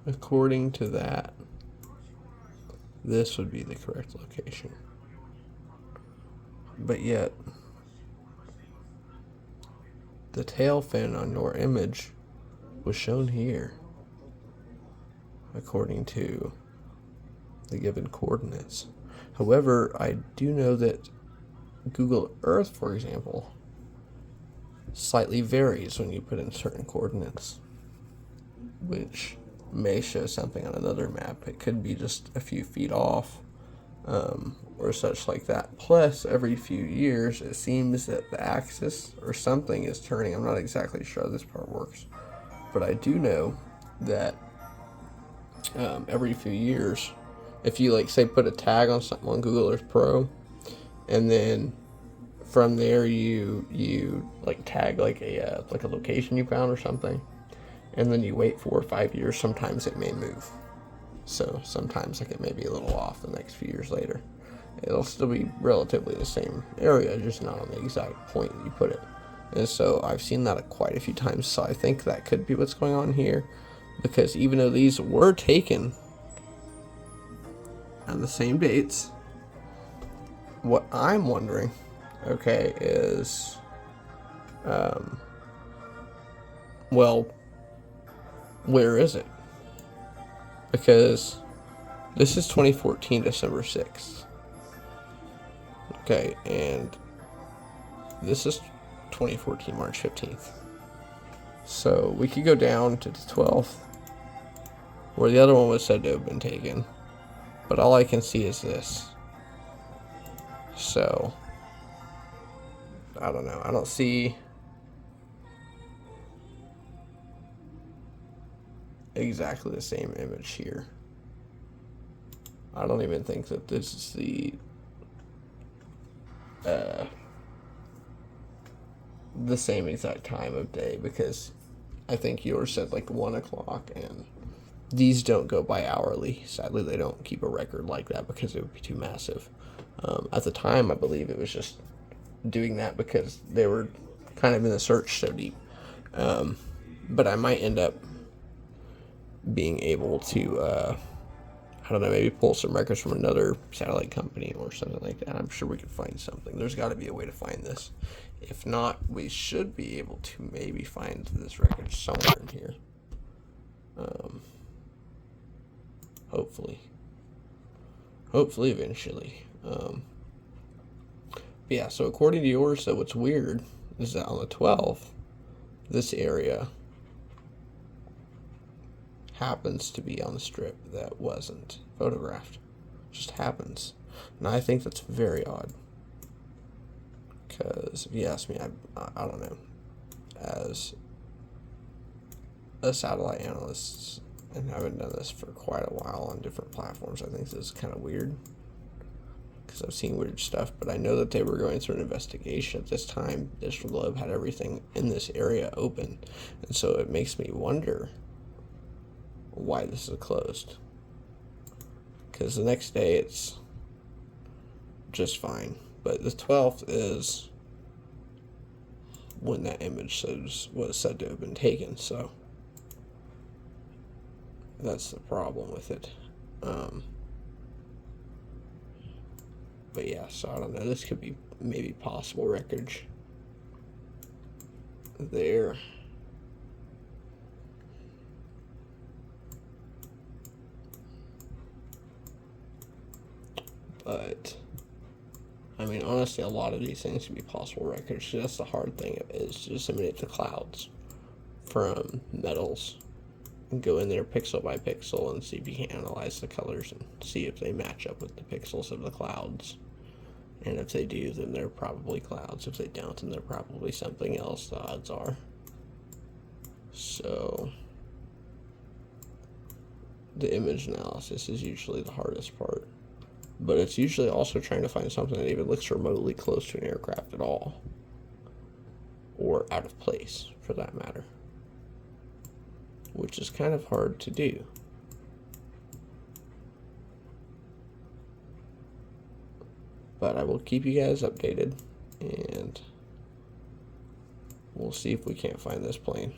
according to that, this would be the correct location. But yet, the tail fin on your image was shown here, according to the given coordinates. However, I do know that Google Earth, for example, slightly varies when you put in certain coordinates, which may show something on another map. It could be just a few feet off, or such like that. Plus, every few years, it seems that the axis or something is turning. I'm not exactly sure how this part works, but I do know that every few years, if you like say put a tag on something on Google Earth Pro, and then from there you like tag like a location you found or something, and then you wait 4 or 5 years, sometimes it may move. So sometimes like it may be a little off the next few years later. It'll still be relatively the same area, just not on the exact point that you put it. And so I've seen that quite a few times, so I think that could be what's going on here, because even though these were taken on the same dates, what I'm wondering, okay, is, well, where is it? Because this is 2014, December 6th. Okay, and this is 2014, March 15th. So we could go down to the 12th, where the other one was said to have been taken. But all I can see is this. So, I don't know. I don't see exactly the same image here. I don't even think that this is the same exact time of day, because I think yours said like 1 o'clock, and these don't go by hourly. Sadly, they don't keep a record like that because it would be too massive. At the time, I believe it was just doing that because they were kind of in the search so deep. But I might end up being able to, I don't know, maybe pull some records from another satellite company or something like that. I'm sure we could find something. There's got to be a way to find this. If not, we should be able to maybe find this record somewhere in here. Hopefully eventually. Yeah, so according to yours, so what's weird is that on the 12th, this area happens to be on the strip that wasn't photographed. Just happens. And I think that's very odd. Because if you ask me, I don't know. As a satellite analyst, and I haven't done this for quite a while on different platforms, I think this is kind of weird. Because I've seen weird stuff, but I know that they were going through an investigation at this time. Digital Globe had everything in this area open. And so it makes me wonder why this is closed. Because the next day it's just fine. But the 12th is when that image was said to have been taken. So that's the problem with it. But yeah, so I don't know. This could be maybe possible wreckage there. But I mean, honestly, a lot of these things could be possible wreckage. So that's the hard thing, is to disseminate the clouds from metals and go in there pixel by pixel and see if you can analyze the colors and see if they match up with the pixels of the clouds. And if they do, then they're probably clouds. If they don't, then they're probably something else, the odds are. So the image analysis is usually the hardest part. But it's usually also trying to find something that even looks remotely close to an aircraft at all. Or out of place, for that matter. Which is kind of hard to do. But I will keep you guys updated, and we'll see if we can't find this plane.